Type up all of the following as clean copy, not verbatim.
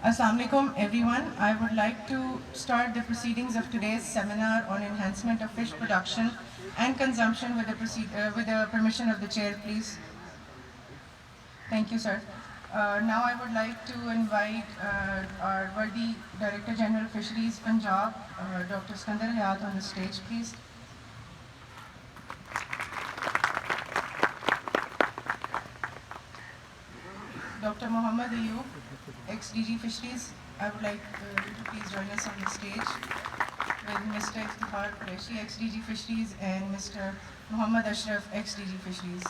Assalamu alaikum everyone. I would like to start the proceedings of today's seminar on enhancement of fish production and consumption with the permission of the chair, please. Thank you, sir. Now I would like to invite our worthy Director General Fisheries Punjab, Dr. Skandar Hayat, on the stage, please. Dr. Muhammad Ayub, ex-DG Fisheries, I would like you to please join us on the stage with Mr. Iftikhar Qureshi, ex-DG Fisheries, and Mr. Muhammad Ashraf, ex-DG Fisheries.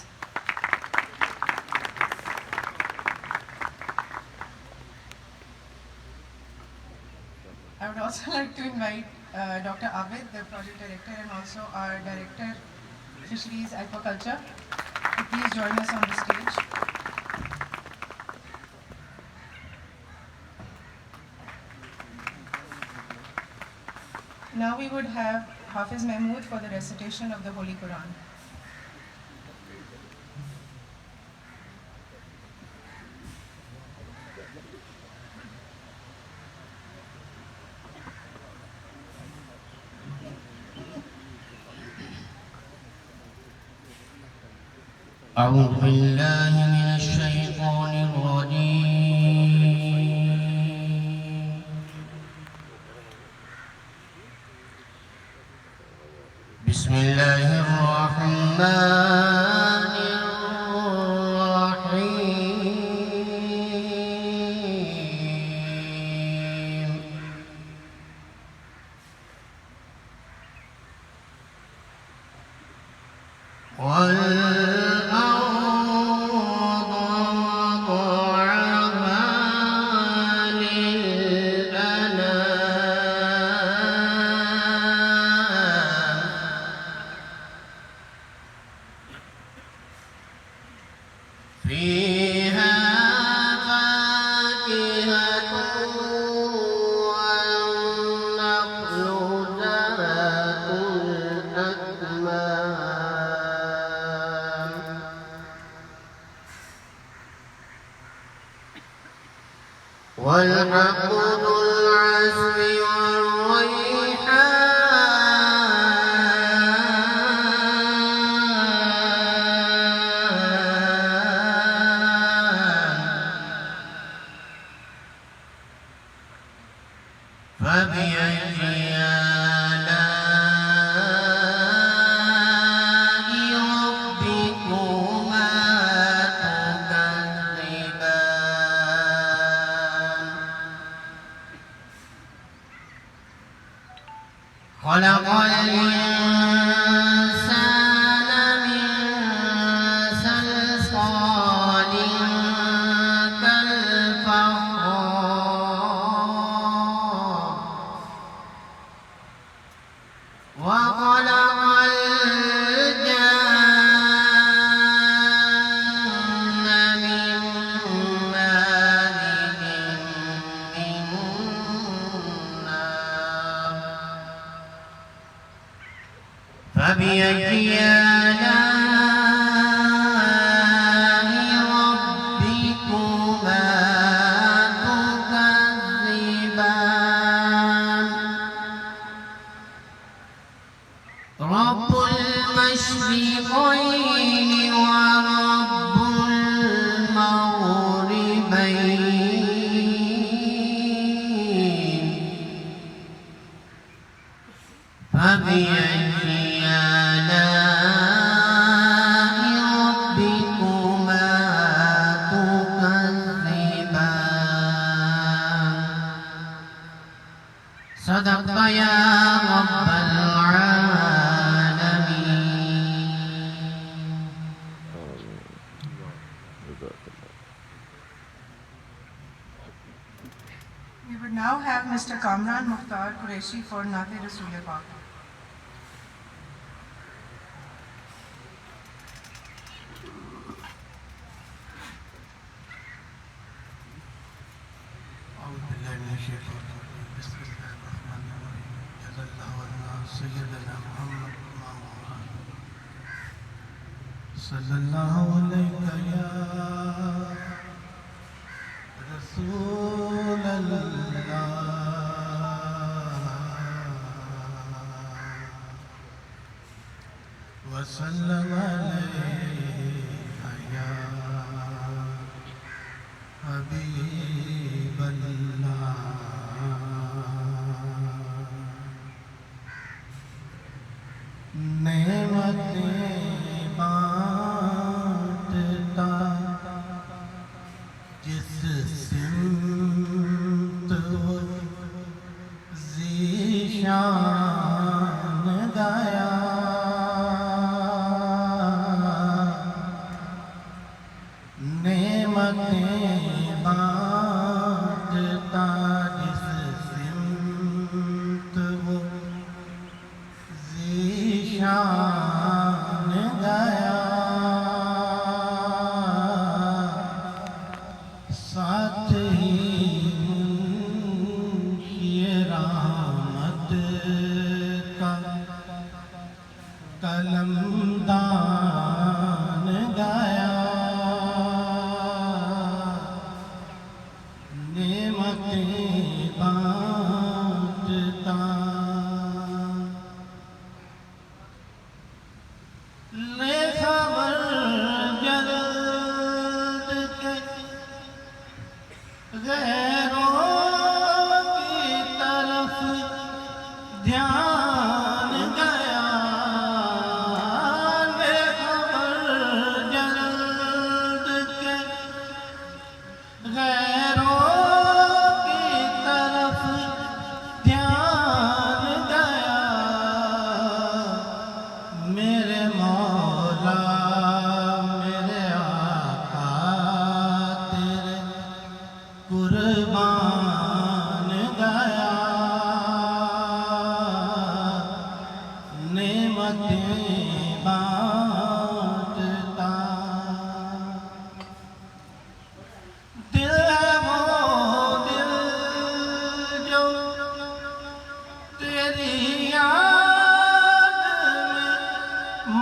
I would also like to invite Dr. Abid, the Project Director, and also our Director, Fisheries Aquaculture, to please join us on the stage. Now we would have Hafiz Mahmood for the recitation of the Holy Quran. أعوذ بالله من الشيطان الرجيم. بسم الله الرحمن الرحيم. فيها فاكهة والنخل ذات الأكمام والحب ذو العصف فبأي آلاء ربكما تكذبان خلق الإنسان من صلصال وخلق الجن من مارج من نار فبأي آلاء ربكما تكذبان رب المشرقين ورب المغربين فبأي آلاء ربكما تكذبان صدق يا رب We would now have Mr. Kamran Mukhtar Qureshi for Naate Rasool Pak. صلی اللہ علیہ یا رسول وسلم عليك يا حبيب الله نعمتیں بانٹتا جس سمت وہ ذیشان گیا نعمتیں بانٹتا جس سمت وہ ذیشان گیا ساتھ ہی منشی رحمت کا قلمدان گیا نعمتیں بانٹتا لے خبر جلد کے غیروں کی طرف دھیان گیا لے خبر جلد کے غیروں کی طرف دھیان گیا میرے مولا میرے آقا تیرے قربان گیا نعمتیں بانٹتا دل ہے وہ دل جو تیری یاد میں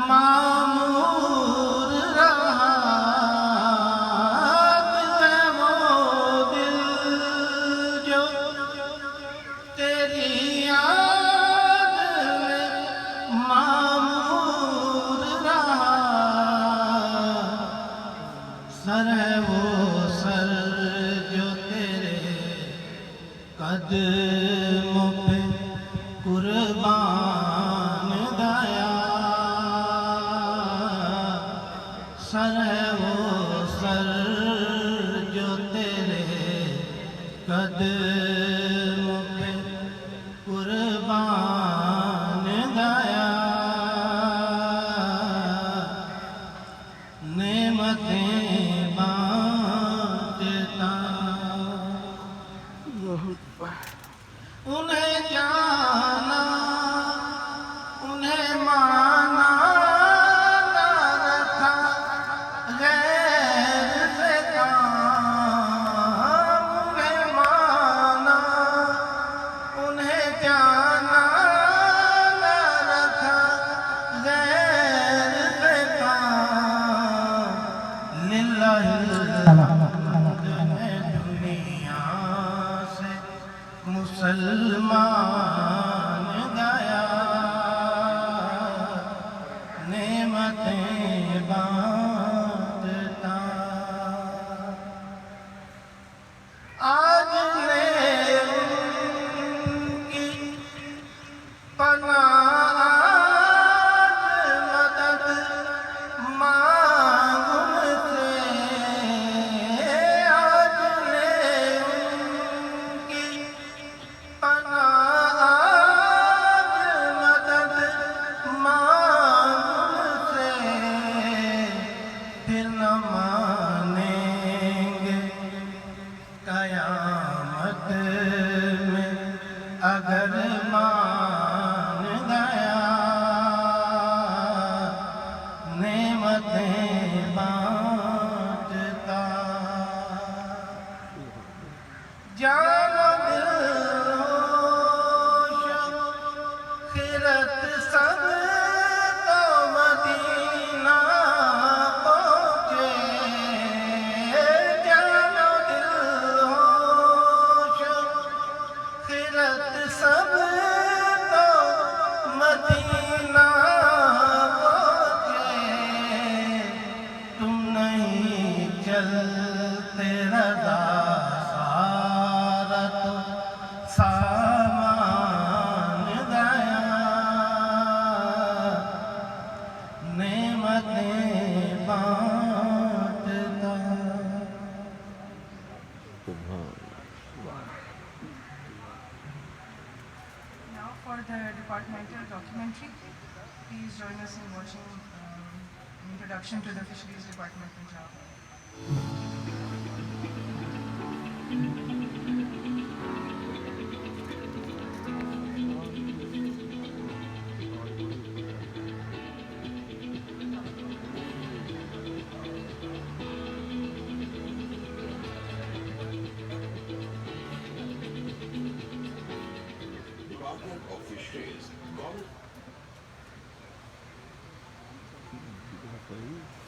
معمور رہا دل ہے وہ دل جو تیری یاد میں معمور رہا سر ہے وہ سر جو تیرے قدموں پہ قربان گیا سر ہے وہ سر جو تیرے قدموں پہ قربان گیا نعمتیں بانٹتا انہیں جانا انہیں مانا نہ رکھا غیر سے کام انہیں مانا انہیں جانا نہ رکھا غیر سے کام للہ الحمد ہے دنیا سے مسلمان گیا نعمتیں بانٹتا آج لے ان کی پناہ آج مدد مانگ ان سے آج لے ان کی پناہ آج مدد مانگ سے پھر نہ مانیں گے قیامت میں اگر مان گیا نعمتیں بانٹتا جان و دل ہوش خیرت سب تو مدینہ پہنچے جان و دل ہوش خیرت سب تو مدینہ پہنچے Now for the departmental documentary, please join us in watching an introduction to the Fisheries Department Punjab. Department of Fisheries, Government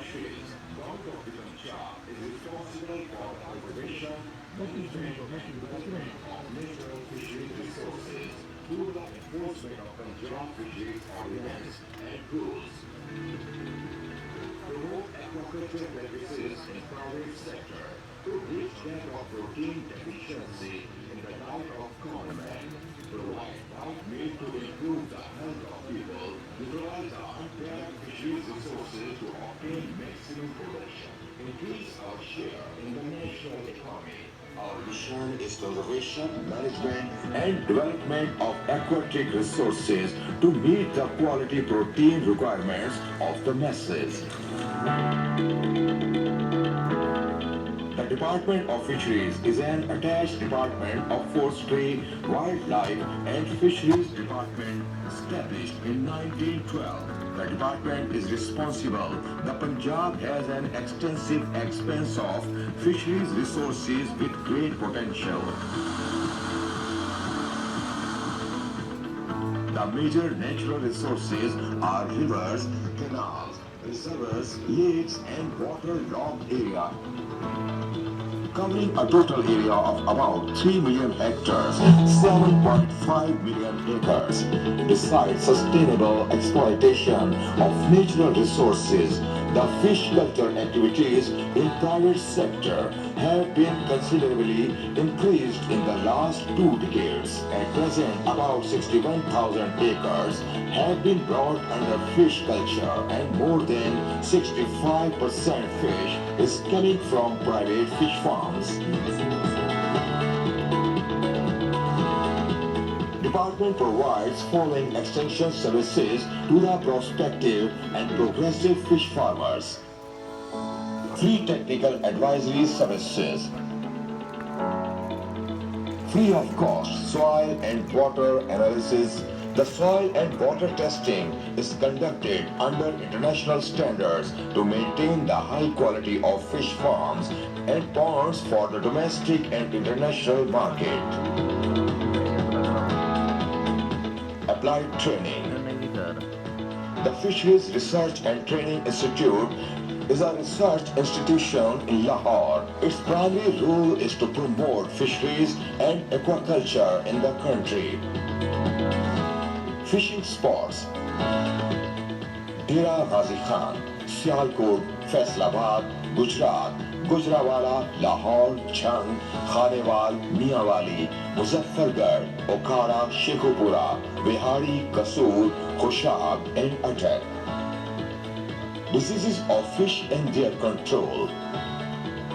Fisheries, Government of Punjab is responsible for conservation, management, and development of natural fisheries resources through the enforcement of Punjab Fisheries Ordinance and rules. Promote aquaculture practices in private sector to bridge gap of protein deficiency in the diet of common man. Provide diet meal to improve the health of people. Utilize the untapped fisheries resources to obtain maximum production. Increase our share in the national economy. Our mission is conservation, management, and development of aquatic resources to meet the quality protein requirements of the masses. The Department of Fisheries is an attached department of Forestry, Wildlife, and Fisheries Department established in 1912. The department is responsible. The Punjab has an extensive expanse of fisheries resources with great potential. The major natural resources are rivers, canals, reservoirs, lakes, and waterlogged area, covering a total area of about 3 million hectares, 7.5 million acres. Besides sustainable exploitation of natural resources, the fish culture activities in private sector have been considerably increased in the last 2 decades. At present, about 61,000 acres have been brought under fish culture, and more than 65% fish is coming from private fish farms. Department provides following extension services to the prospective and progressive fish farmers. Free technical advisory services. Free of cost soil and water analysis. The soil and water testing is conducted under international standards to maintain the high quality of fish farms and ponds for the domestic and international market. Applied training. The Fisheries Research and Training Institute is a research institution in Lahore. Its primary role is to promote fisheries and aquaculture in the country. Fishing spots: Dera Ghazi Khan, Sialkot, Faisalabad, Gujarat, Gujranwala, Lahore, Jhang, Khanewal, Mianwali, Muzaffargarh, Okara, Shekhupura, Bihari, Kasoor, Khoshab, and Atak. Diseases of fish and their control.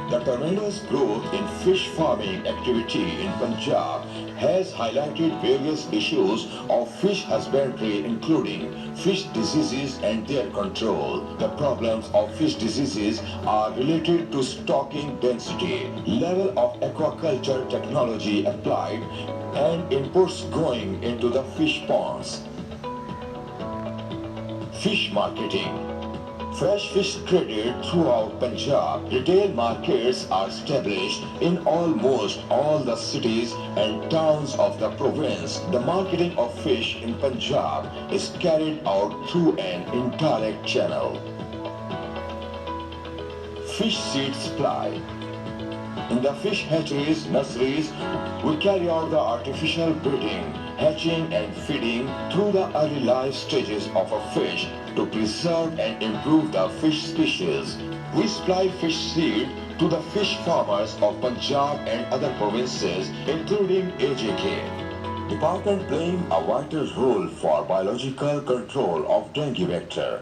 The tremendous growth in fish farming activity in Punjab has highlighted various issues of fish husbandry, including fish diseases and their control. The problems of fish diseases are related to stocking density, level of aquaculture technology applied, and inputs going into the fish ponds. Fish marketing. Fresh fish traded throughout Punjab. Retail markets are established in almost all the cities and towns of the province. The marketing of fish in Punjab is carried out through an indirect channel. Fish seed supply. In the fish hatcheries, nurseries, we carry out the artificial breeding, hatching and feeding through the early life stages of a fish to preserve and improve the fish species. We supply fish seed to the fish farmers of Punjab and other provinces, including AJK. Department playing a vital role for biological control of dengue vector.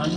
9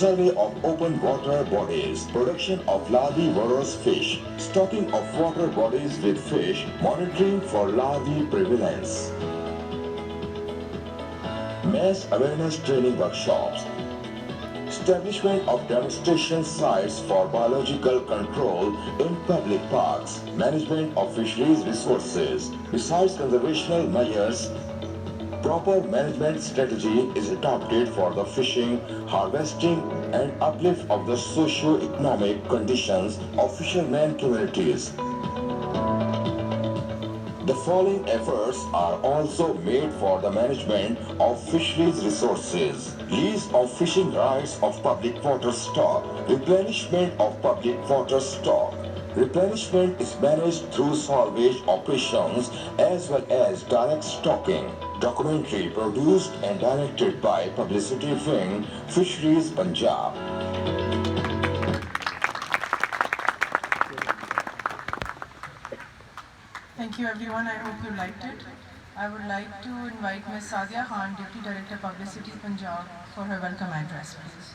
Survey of open water bodies, production of larvivorous fish, stocking of water bodies with fish, monitoring for larvae prevalence. Mass awareness training workshops, establishment of demonstration sites for biological control in public parks, management of fisheries resources. Besides conservational measures, proper management strategy is adopted for the fishing, harvesting and uplift of the socio-economic conditions of fishermen communities. The following efforts are also made for the management of fisheries resources: lease of fishing rights of public water stock, replenishment of public water stock. Replenishment is managed through salvage operations as well as direct stocking. Documentary produced and directed by Publicity Wing, Fisheries, Punjab. Thank you everyone, I hope you liked it. I would like to invite Ms. Sadia Khan, Deputy Director Publicity Punjab, for her welcome address, please.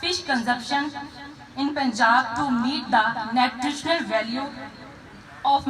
fish consumption in Punjab to meet the nutritional value of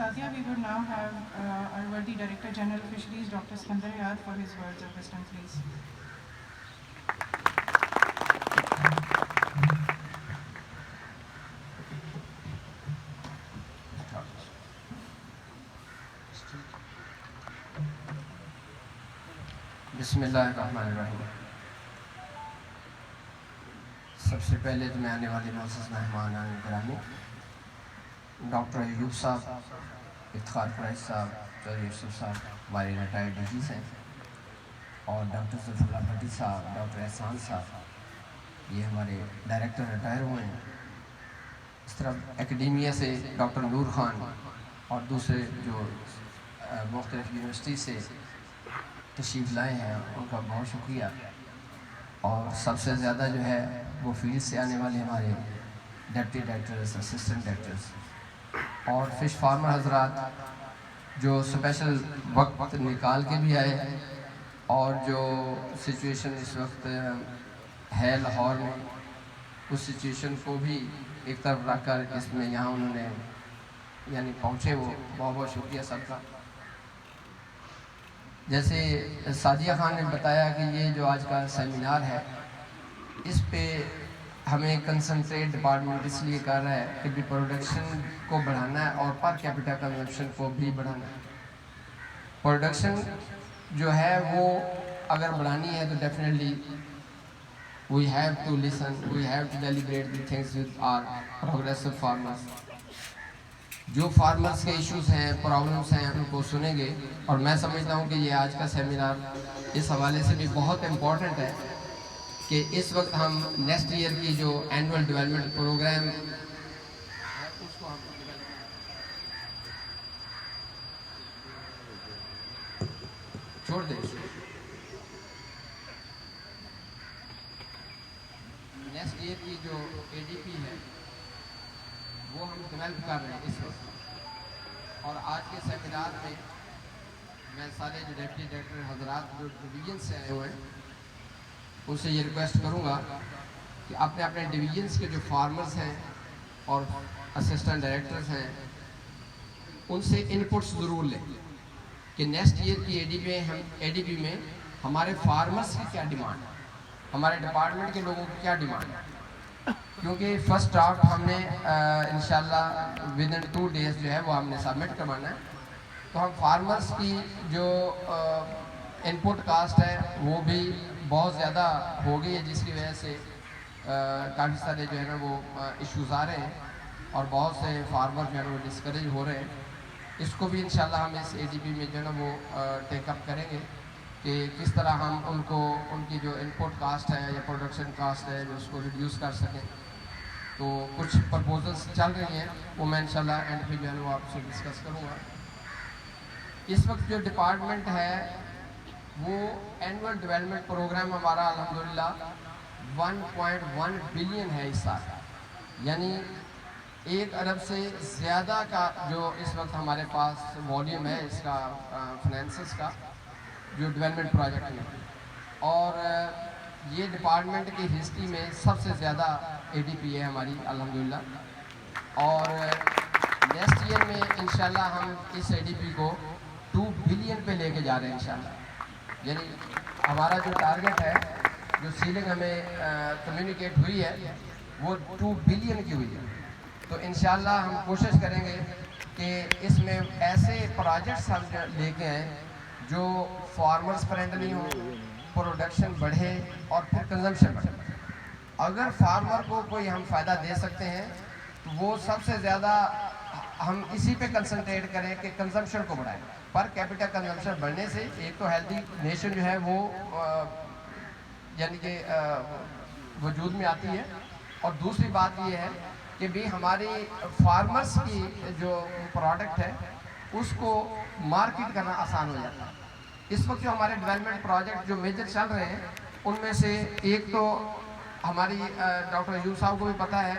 Sadia, we would now have our worthy Director General of Fisheries, Dr. Skandar Yad, for his words of wisdom, please. بسم اللہ الرحمن الرحیم. سب سے پہلے تو میں آنے والے معزز مہمان گرامی ڈاکٹر ایوب صاحب، افتخار قریش صاحب، چودھری یوسف صاحب ہمارے ریٹائرڈ ڈی جیز ہیں، اور ڈاکٹر ظفر اللہ بھٹی صاحب، ڈاکٹر احسان صاحب، یہ ہمارے ڈائریکٹر ریٹائر ہوئے ہیں. اس طرح اکیڈیمیا سے ڈاکٹر نور خان اور دوسرے جو مختلف یونیورسٹی سے تشریف لائے ہیں، ان کا بہت شکریہ. اور سب سے زیادہ جو ہے وہ فیلڈ سے آنے والے ہمارے ڈپٹی ڈائریکٹرز، اسسٹنٹ ڈائریکٹرز اور فش فارمر حضرات جو اسپیشل وقت نکال کے بھی آئے، اور جو سچویشن اس وقت ہے لاہور میں، اس سچویشن کو بھی ایک طرف رکھ کر اس میں یہاں انہوں نے یعنی پہنچے، وہ بہت بہت شکریہ سب کا. جیسے سعدیہ خان نے بتایا کہ یہ جو آج کا سیمینار ہے، اس پہ ہمیں کنسنٹریٹ ڈپارٹمنٹ اس لیے کر رہا ہے کہ بھی پروڈکشن کو بڑھانا ہے اور پر کیپٹا کنزمپشن کو بھی بڑھانا ہے. پروڈکشن جو ہے وہ اگر بڑھانی ہے تو definitely we have to listen, we have to deliberate the things with our progressive farmers. جو فارمرس کے ایشوز ہیں، پرابلمس ہیں، ان کو سنیں گے. اور میں سمجھتا ہوں کہ یہ آج کا سیمینار اس حوالے سے بھی بہت امپورٹنٹ ہے کہ اس وقت ہم نیکسٹ ایئر کی جو اینول ڈیولپمنٹ پروگرام چھوڑ دیں، نیکسٹ ایئر کی جو اے ڈی پی ہے وہ ہم ڈیولپ کر رہے ہیں اس وقت. اور آج کے سیمینار میں میں سارے جو ڈپٹی ڈائریکٹر حضرات جو ڈویژن سے آئے ہوئے ہیں ان سے یہ ریکویسٹ کروں گا کہ اپنے اپنے ڈویژنس کے جو فارمرز ہیں اور اسسٹنٹ ڈائریکٹرز ہیں ان سے انپٹس ضرور لیں کہ نیکسٹ ایئر کی اے ڈی پی میں ہمارے فارمرز کی کیا ڈیمانڈ ہے، ہمارے ڈپارٹمنٹ کے لوگوں کی کیا ڈیمانڈ ہے. کیونکہ فرسٹ ڈرافٹ ہم نے انشاءاللہ ود ان 2 days جو ہے وہ ہم نے سبمٹ کروانا ہے. تو ہم فارمرز کی جو انپٹ کاسٹ ہے وہ بھی بہت زیادہ ہو گئی ہے، جس کی وجہ سے کافی سارے جو ہے نا وہ ایشوز آ رہے ہیں اور بہت سے فارمر جو ہے نا وہ ڈسکریج ہو رہے ہیں. اس کو بھی انشاءاللہ ہم اس اے ڈی پی میں جو ہے نا وہ ٹیک اپ کریں گے کہ کس طرح ہم ان کو ان کی جو انپٹ کاسٹ ہے یا پروڈکشن کاسٹ ہے جو اس کو ریڈیوس کر سکیں. تو کچھ پرپوزلس چل رہی ہیں، وہ میں انشاءاللہ اینڈ پہ جو ہے وہ آپ سے ڈسکس کروں گا. اس وقت جو ڈپارٹمنٹ ہے وہ اینول ڈیولپمنٹ پروگرام ہمارا الحمدللہ 1.1 بلین ہے اس سال، یعنی 1 ارب سے زیادہ کا جو اس وقت ہمارے پاس والیوم ہے اس کا فنانسز کا جو ڈیولپمنٹ پروجیکٹ میں. اور یہ ڈپارٹمنٹ کی ہسٹری میں سب سے زیادہ اے ڈی پی ہے ہماری الحمدللہ. اور نیکسٹ ایئر میں انشاءاللہ ہم اس اے ڈی پی کو 2 بلین پہ لے کے جا رہے ہیں انشاءاللہ. یعنی ہمارا جو ٹارگٹ ہے، جو سیلنگ ہمیں کمیونیکیٹ ہوئی ہے وہ 2 بلین کی ہوئی ہے. تو انشاءاللہ ہم کوشش کریں گے کہ اس میں ایسے پروجیکٹس ہم لے کے آئیں جو فارمرز فرینڈلی ہوں، پروڈکشن بڑھے اور پھر کنزمپشن بڑھے. اگر فارمر کو کوئی ہم فائدہ دے سکتے ہیں تو وہ سب سے زیادہ ہم اسی پہ کنسنٹریٹ کریں کہ کنزمپشن کو بڑھائیں. پر کیپٹا کنزمپشن بڑھنے سے ایک تو ہیلدی نیشن جو ہے وہ یعنی کہ وجود میں آتی ہے، اور دوسری بات یہ ہے کہ بھی ہماری فارمرز کی جو پروڈکٹ ہے اس کو مارکیٹ کرنا آسان ہو جاتا ہے. اس وقت جو ہمارے ڈیولپمنٹ پروجیکٹ جو میجر چل رہے ہیں ان میں سے ایک تو ہماری ڈاکٹر ایوب صاحب کو بھی پتہ ہے،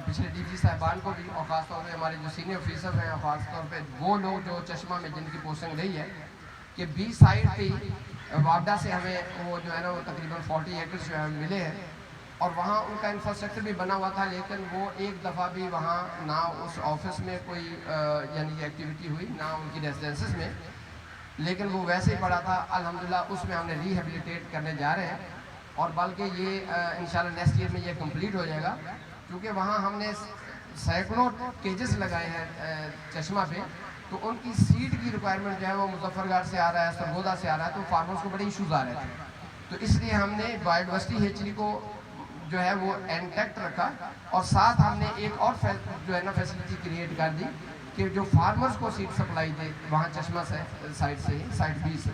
پچھلے ڈی جی صاحبان کو بھی، اور خاص طور پہ ہمارے جو سینئر آفیسر ہیں، اور خاص طور پہ وہ لوگ جو چشمہ میں جن کی پوسٹنگ رہی ہے کہ 20 سائٹ تھی وابڈا سے ہمیں وہ جو ہے نا وہ تقریباً 40 ایکڑ جو ہے ملے ہیں. اور وہاں ان کا انفراسٹرکچر بھی بنا ہوا تھا، لیکن وہ ایک دفعہ بھی وہاں نہ اس آفس میں کوئی یعنی کہ ایکٹیویٹی ہوئی، نہ ان کی ریزیڈنسز میں، لیکن وہ ویسے ہی پڑا تھا. الحمدللہ اس میں ہم نے ریہیبلیٹیٹ کرنے جا رہے ہیں، اور بلکہ یہ انشاءاللہ نیکسٹ ایئر میں یہ کمپلیٹ ہو جائے گا، کیونکہ وہاں ہم نے سینکڑوں کیجز لگائے ہیں چشمہ پہ. تو ان کی سیڈ کی ریکوائرمنٹ جو ہے وہ مظفر گڑھ سے آ رہا ہے، سرگودا سے آ رہا ہے، تو فارمرز کو بڑے ایشوز آ رہے تھے. تو اس لیے ہم نے بایوڈائیورسٹی ہیچری کو جو ہے وہ انٹیکٹ رکھا، اور ساتھ ہم نے ایک اور جو ہے نا فیسلٹی کریٹ کر دی کہ جو فارمرز کو سیڈ سپلائی دے وہاں چشمہ سے سائٹ بی سے.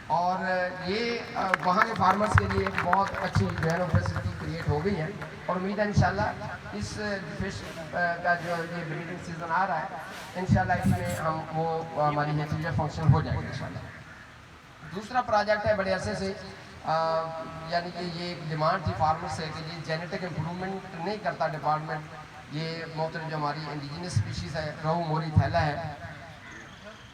اور یہ وہاں کے فارمرز کے لیے ایک بہت اچھی جو ہے نا فیسلٹی کریٹ ہو گئی ہے، اور امید ہے انشاءاللہ اس فش کا جو یہ بریڈنگ سیزن آ رہا ہے انشاءاللہ اس میں وہ ہماری ہیچری جو فنکشن ہو جائے گا انشاءاللہ. دوسرا پروجیکٹ ہے بڑے عرصے سے یعنی کہ یہ ایک ڈیمانڈ تھی فارمر سے کہ یہ جینیٹک امپرومنٹ نہیں کرتا ڈپارٹمنٹ. یہ محترم جو ہماری انڈیجنس اسپیشیز ہے روہو موری تھیلا ہے،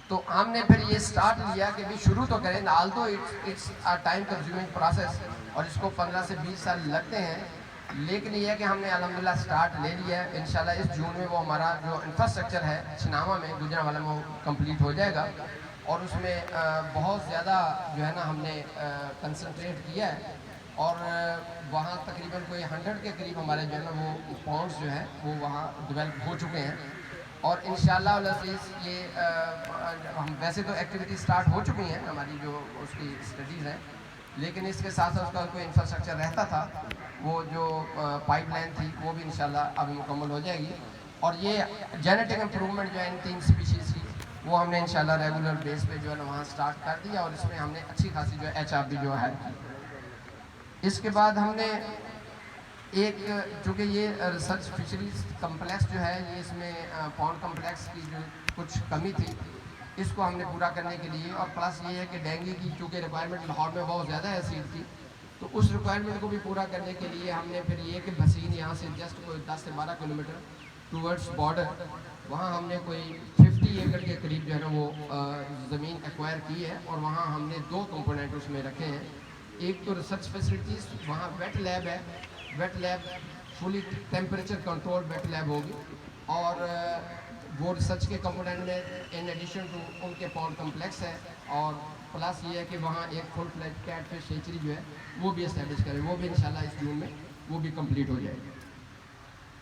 تو ہم نے پھر یہ سٹارٹ لیا کہ بھی شروع تو کریں. Although it's time consuming process اور اس کو 15 سے 20 سال لگتے ہیں، لیکن یہ ہے کہ ہم نے الحمدللہ سٹارٹ لے لیا ہے. انشاءاللہ اس جون میں وہ ہمارا جو انفراسٹرکچر ہے چھناوا میں گجرانوالہ میں وہ کمپلیٹ ہو جائے گا، اور اس میں بہت زیادہ جو ہے نا ہم نے کنسنٹریٹ کیا ہے، اور وہاں تقریباً کوئی 100 کے قریب ہمارے جو ہے نا وہ پونڈس جو ہیں وہ وہاں ڈیولپ ہو چکے ہیں. اور انشاءاللہ العزیز یہ ہم ویسے تو ایکٹیویٹی سٹارٹ ہو چکی ہیں ہماری جو اس کی اسٹڈیز ہیں، لیکن اس کے ساتھ ساتھ اس کا کوئی انفراسٹرکچر رہتا تھا، وہ جو پائپ لائن تھی وہ بھی انشاءاللہ ابھی مکمل ہو جائے گی. اور یہ جینیٹک امپرومنٹ جو ہے ان 3 اسپیشیز کی وہ ہم نے انشاءاللہ ریگولر بیس پہ جو ہے نا وہاں سٹارٹ کر دیا، اور اس میں ہم نے اچھی خاصی جو ایچ آر بھی جو ہے کی. اس کے بعد ہم نے ایک چونکہ یہ ریسرچ فشریز کمپلیکس جو ہے یہ اس میں پونڈ کمپلیکس کی جو کچھ کمی تھی اس کو ہم نے پورا کرنے کے لیے، اور پلس یہ ہے کہ ڈینگی کی چونکہ ریکوائرمنٹ لاہور میں بہت زیادہ ہے سیڈ کی، تو اس ریکوائرمنٹ کو بھی پورا کرنے کے لیے ہم نے پھر یہ کہ بھسین یہاں سے جسٹ کوئی 10 سے 12 کلومیٹر ٹورڈس بارڈر وہاں ہم نے کوئی 50 ایکڑ کے قریب جو ہے نا وہ زمین ایکوائر کی ہے، اور وہاں ہم نے 2 کمپوننٹ اس میں رکھے ہیں. ایک تو ریسرچ فیسلٹیز، وہاں ویٹ لیب ہے، ویٹ لیب فلی ٹیمپریچر کنٹرول ویٹ لیب ہوگی، اور وہ ریسرچ کے کمپوننٹ میں ان ایڈیشن ٹو ان کے پونڈ کمپلیکس ہے، اور پلس یہ ہے کہ وہاں ایک فل فلیج کیٹ فش ہیچری جو ہے وہ بھی اسٹیبلش کریں، وہ بھی انشاءاللہ اس جون میں وہ بھی کمپلیٹ ہو جائے گی.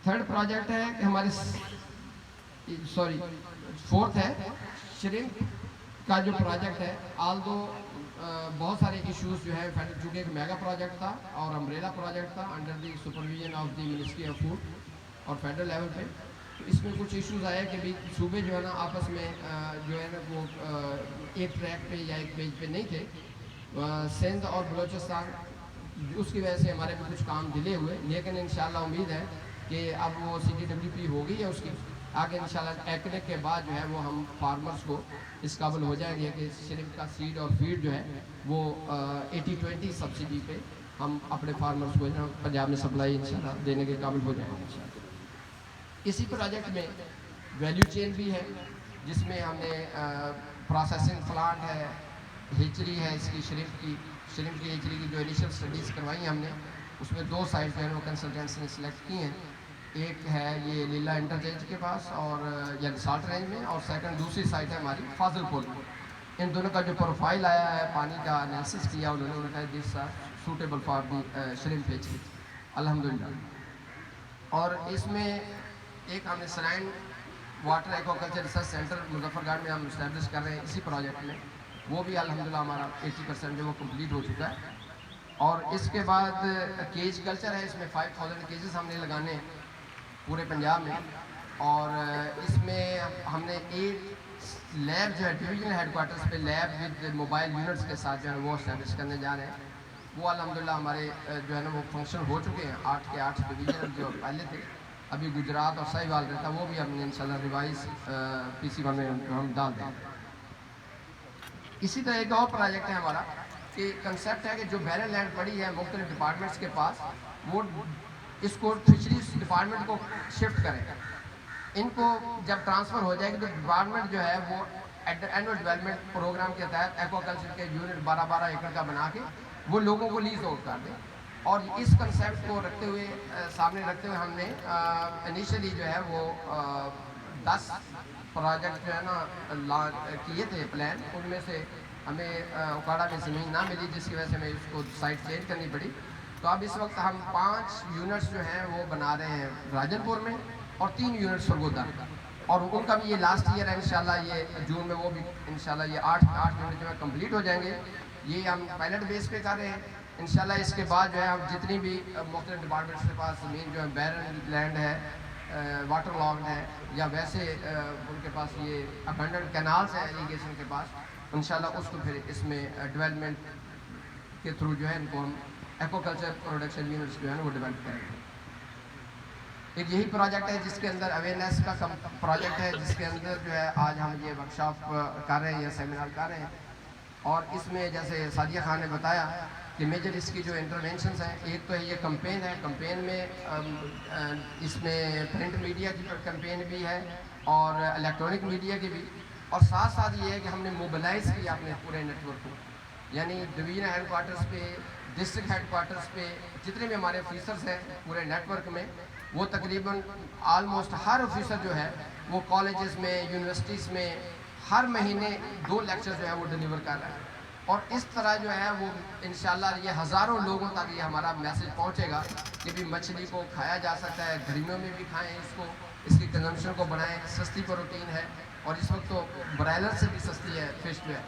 تھرڈ پروجیکٹ ہے کہ ہمارے فورتھ ہے شرمپ کا جو پروجیکٹ ہے. آلدو بہت سارے ایشوز جو ہے چونکہ ایک میگا پروجیکٹ تھا اور امبریلا پروجیکٹ تھا under the supervision of the ministry of food اور فیڈرل لیول پہ. تو اس میں کچھ ایشوز آئے کہ بھی صوبے جو ہے نا آپس میں جو ہے نا وہ ایک ٹریک پہ یا ایک پیج پہ نہیں تھے. سندھ اور بلوچستان اس کی وجہ سے ہمارے بھی کچھ کام ڈیلے ہوئے، لیکن انشاءاللہ امید ہے کہ اب وہ CTWP ہو گئی ہے اس کی آگے انشاءاللہ ایکنک کے بعد جو ہے وہ ہم فارمرز کو اس قابل ہو جائیں گے کہ شرمپ کا سیڈ اور فیڈ جو ہے وہ 80-20 سبسڈی پہ ہم اپنے فارمرز کو پنجاب میں سپلائی انشاءاللہ دینے کے قابل ہو جائیں گے انشاءاللہ. اسی پروجیکٹ میں ویلیو چین بھی ہے جس میں ہم نے پروسیسنگ پلانٹ ہے، ہیچری ہے اس کی شرمپ کی ہیچری کی جو انیشیل اسٹڈیز کروائی ہیں ہم نے، اس میں 2 سائٹ جو ہے وہ کنسلٹنٹس نے سلیکٹ کی ہیں. ایک ہے یہ لیلا انٹرچینج کے پاس اور یعنی سالٹ رینج میں، اور سیکنڈ دوسری سائٹ ہے ہماری فاضل پور میں. ان دونوں کا جو پروفائل آیا ہے پانی کا انالیسس کیا انہوں نے کہا this are suitable for the shrimp hatchery الحمدللہ. اور اس میں ایک ہم نے saline water aquaculture research centre Muzaffargarh میں ہم اسٹیبلش کر رہے ہیں اسی پروجیکٹ میں، وہ بھی الحمدللہ ہمارا 80% جو وہ کمپلیٹ ہو چکا ہے. اور اس کے بعد کیج کلچر ہے، اس میں 5000 کیجز ہم نے لگانے ہیں پورے پنجاب میں. اور اس میں ہم نے 8 لیب جو ہے ڈویژنل ہیڈ کوارٹرز پہ لیب ود موبائل یونٹس کے ساتھ جو ہے وہ اسٹیبلش کرنے جا رہے ہیں. وہ الحمدللہ ہمارے جو ہے نا وہ فنکشن ہو چکے ہیں. 8 کے 8 ڈویژن جو پہلے تھے ابھی گجرات اور سہیوال رہتا وہ بھی ہم نے انشاءاللہ ریوائز PC1 میں ہم ڈال دیں. اسی طرح ایک اور پروجیکٹ ہے ہمارا کہ کنسیپٹ ہے کہ جو بیرن لینڈ پڑی ہے مختلف ڈپارٹمنٹس کے پاس وہ اس کو فشریز ڈپارٹمنٹ کو شفٹ کریں. ان کو جب ٹرانسفر ہو جائے گی تو ڈپارٹمنٹ جو ہے وہ اینول ڈیولپمنٹ پروگرام کے تحت ایکوا کلچر کے یونٹ 12-12 ایکڑ کا بنا کے وہ لوگوں کو لیز آؤٹ کر دیں. اور اس کنسیپٹ کو رکھتے ہوئے سامنے رکھتے ہوئے ہم نے انیشلی جو ہے وہ 10 پروجیکٹ جو ہے نا کیے تھے پلان. ان میں سے ہمیں اکاڑا میں زمین نہ ملی جس کی وجہ سے ہمیں اس کو سائٹ چینج کرنی پڑی. تو اب اس وقت ہم 5 یونٹس جو ہیں وہ بنا رہے ہیں راجن پور میں اور 3 یونٹ سرگودا, اور ان کا بھی یہ لاسٹ ایئر ہے انشاءاللہ. یہ جون میں وہ بھی انشاءاللہ یہ 8 یونٹ جو ہے کمپلیٹ ہو جائیں گے. یہ ہم پائلٹ بیس پہ کر رہے ہیں انشاءاللہ. اس کے بعد جو ہے ہم جتنی بھی مختلف ڈپارٹمنٹس کے پاس زمین جو ہے بیرن لینڈ ہے, واٹر لاگڈ ہے, یا ویسے ان کے پاس یہ ابنڈنٹ کینالز ہیں اریگیشن کے پاس, انشاءاللہ اس کو پھر اس میں ڈیولپمنٹ کے تھرو جو ہے ان کو ہم ایکو کلچر پروڈکشن یونٹس جو ہے نا وہ ڈیولپ کریں گے. ایک یہی پروجیکٹ ہے جس کے اندر اویئرنیس کا پروجیکٹ ہے, جس کے اندر جو ہے آج ہم یہ ورکشاپ کر رہے ہیں یا سیمینار کر رہے ہیں. اور اس میں جیسے سعدیہ خان نے بتایا کہ میجر اس کی جو انٹرونشنز ہیں, ایک تو ہے یہ کمپین ہے. کمپین میں اس میں پرنٹ میڈیا کی کمپین بھی ہے اور الیکٹرانک میڈیا کی بھی, اور ساتھ ساتھ یہ ہے کہ ہم نے موبلائز کیا اپنے پورے نیٹ ورک کو, یعنی ڈویژن ہیڈ کوارٹرز پہ, ڈسٹرکٹ ہیڈ کوارٹرز پہ جتنے بھی ہمارے آفیسرز ہیں پورے نیٹ ورک میں, وہ تقریباً آلموسٹ ہر آفیسر جو ہے وہ کالجز میں, یونیورسٹیز میں ہر مہینے 2 لیکچر جو ہے وہ ڈیلیور کر رہا ہے. اور اس طرح جو ہے وہ انشاءاللہ یہ ہزاروں لوگوں تک یہ ہمارا میسیج پہنچے گا کہ بھی مچھلی کو کھایا جا سکتا ہے, گرمیوں میں بھی کھائیں اس کو, اس کی کنزمپشن کو بڑھائیں, سستی پروٹین ہے, اور اس وقت تو برائلر سے بھی سستی ہے فش جو ہے.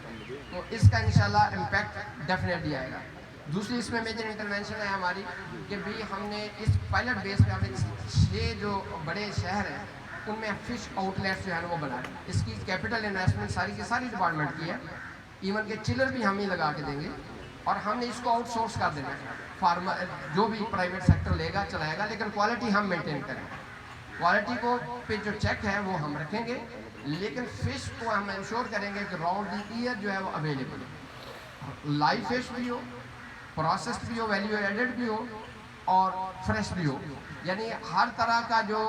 تو اس کا انشاءاللہ امپیکٹ ڈیفینیٹلی آئے گا. دوسری اس میں میجر انٹرونشن ہے ہماری کہ بھی ہم نے اس پائلٹ بیس پہ ہم نے 6 جو بڑے شہر ہیں ان میں فش آؤٹ لیٹس جو ہے نا وہ بنائے. اس کی کیپٹل انویسٹمنٹ ساری کی ساری ڈپارٹمنٹ کی ہے, ایون کہ چلر بھی ہم ہی لگا کے دیں گے, اور ہم نے اس کو آؤٹ سورس کر دینا ہے. فارمر جو بھی پرائیویٹ سیکٹر لے گا چلائے گا, لیکن کوالٹی ہم مینٹین کریں گے. کوالٹی کو پہ جو چیک ہے وہ ہم رکھیں گے, لیکن فش کو ہم انشور کریں گے کہ راؤنڈ دی ایئر جو ہے وہ اویلیبل ہو, لائیو فش بھی ہو, پروسیسڈ بھی ہو, ویلیو ایڈڈ بھی ہو, اور فریش بھی ہو. یعنی ہر طرح کا جو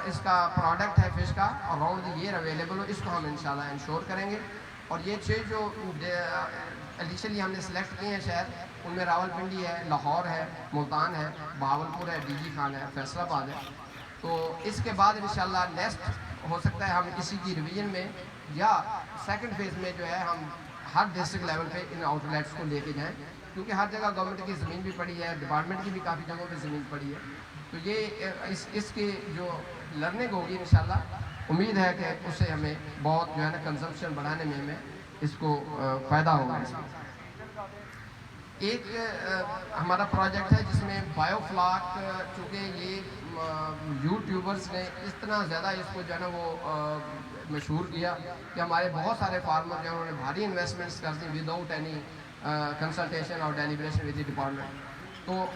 اس کا پروڈکٹ ہے فش کا اراؤنڈ دی ایئر اویلیبل ہو, اس کو ہم انشاءاللہ انشور کریں گے. اور یہ 6 جو ایڈیشنلی ہم نے سلیکٹ کیے ہیں شہر, ان میں راول پنڈی ہے, لاہور ہے, ملتان ہے, بہاولپور ہے, ڈی جی خان ہے, فیصل آباد ہے. تو اس کے بعد انشاءاللہ نیکسٹ ہو سکتا ہے ہم اسی کی ریویژن میں یا سیکنڈ فیز میں جو ہے ہم ہر ڈسٹرکٹ لیول پہ ان آؤٹ لیٹس کو لے کے جائیں, کیونکہ ہر جگہ گورنمنٹ کی زمین بھی پڑی ہے, ڈپارٹمنٹ کی بھی کافی جگہوں پہ زمین پڑی ہے. تو یہ اس کی جو لرننگ ہوگی انشاءاللہ امید ہے کہ اس سے ہمیں بہت جو ہے نا کنزمپشن بڑھانے میں ہمیں اس کو فائدہ ہوگا. ایک ہمارا پروجیکٹ ہے جس میں بایو فلاک, چونکہ یہ یوٹیوبرز نے اتنا زیادہ اس کو جو ہے نا وہ مشہور کیا کہ ہمارے بہت سارے فارمر جو ہیں انہوں نے بھاری انویسٹمنٹس کر دی وداؤٹ اینی کنسلٹیشن اور ڈیلیبریشن ود دی ڈپارٹمنٹ. تو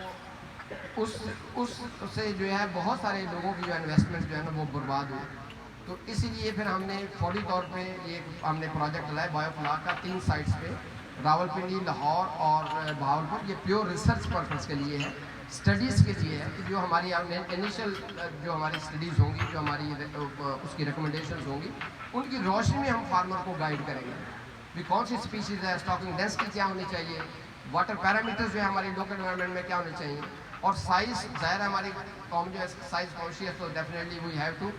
اس سے جو ہے بہت سارے لوگوں کی جو انویسٹمنٹ جو ہے نا وہ برباد ہوئے. تو اسی لیے پھر ہم نے فوری طور پہ یہ ہم نے پروجیکٹ لایا بایو فلاک کا 3 سائٹس پہ, راول پنڈی, لاہور اور بہاولپور. یہ پیور ریسرچ پرپز کے لیے ہے, اسٹڈیز کے لیے ہے کہ جو ہماری انیشیل جو ہماری اسٹڈیز ہوں گی, جو ہماری اس کی ریکمنڈیشنز ہوں گی, ان کی روشنی میں ہم فارمر کو گائیڈ کریں گے بھی کون سی اسپیشیز ہے, اسٹاکنگ ڈینسٹی کیا ہونی چاہیے, واٹر پیرامیٹرز جو ہے ہماری لوکل انوائرمنٹ میں کیا ہونے چاہیے, اور سائز. ظاہر ہے ہماری قوم جو ہے سائز کانشیس, تو definitely we have to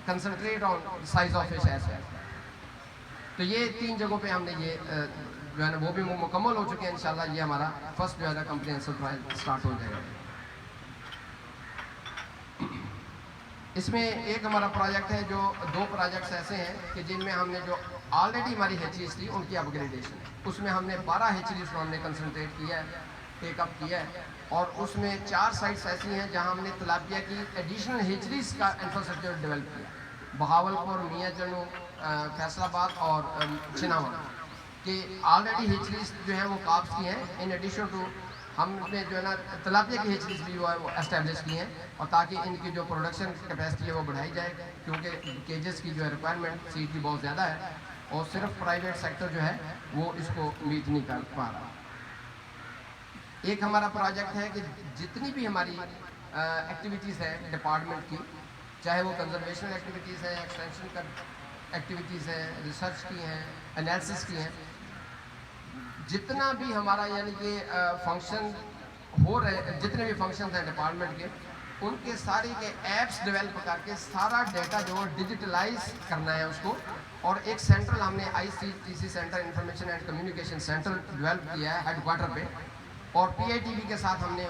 concentrate on size of fish as well. تو یہ 3 جگہوں پہ ہم نے یہ جو ہے نا وہ بھی مکمل ہو چکے ہیں. انشاءاللہ یہ ہمارا فرسٹ جو ہے نا کمپریہنسو ٹرائل اسٹارٹ ہو جائے گا. اس میں ایک ہمارا پروجیکٹ ہے, جو 2 پروجیکٹس ایسے ہیں کہ جن میں ہم نے جو آلریڈی ہماری ہیچریز تھی ان کی اپ گریڈیشن ہے. اس میں ہم نے 12 ہیچریز کو ہم نے کنسنٹریٹ کیا ہے, ٹیک اپ کیا ہے, اور اس میں 4 سائٹس ایسی ہیں جہاں ہم نے تلاپیا کی ایڈیشنل ہیچریز کا انفراسٹرکچر ڈیولپ کیا. بہاولپور, میاں جنو, فیصل آباد اور چناوا کہ آلریڈی ہیچریز جو ہیں وہ کابس کی ہیں. ان ایڈیشن ٹو ہم نے جو ہے نا تلاپیا کی ہیچریز بھی جو ہے وہ اسٹیبلش کی ہیں, اور تاکہ ان کی جو پروڈکشن کیپیسٹی ہے وہ بڑھائی جائے, کیونکہ کیجز کی جو ہے ریکوائرمنٹ سیٹ کی بہت زیادہ ہے, اور صرف پرائیویٹ سیکٹر جو ہے وہ اس کو میٹ نہیں کر پا رہا. ایک ہمارا پروجیکٹ ہے کہ جتنی بھی ہماری ایکٹیویٹیز ہیں ڈپارٹمنٹ کی, چاہے وہ کنزرویشن ایکٹیویٹیز ہیں, ایکسٹینشن ایکٹیویٹیز ہیں, ریسرچ کی ہیں, انالیسس کی ہیں, جتنا بھی ہمارا یعنی کہ فنکشن ہو رہے جتنے بھی فنکشنز ہیں ڈپارٹمنٹ کے ان کے ساری کے ایپس ڈیولپ کر کے سارا ڈیٹا جو ڈیجیٹلائز کرنا ہے اس کو، اور ایک سینٹرل ہم نے ICTC centre information and communication centre develop کیا ہے ہیڈ کوارٹر پہ، اور PITB کے ساتھ ہم نے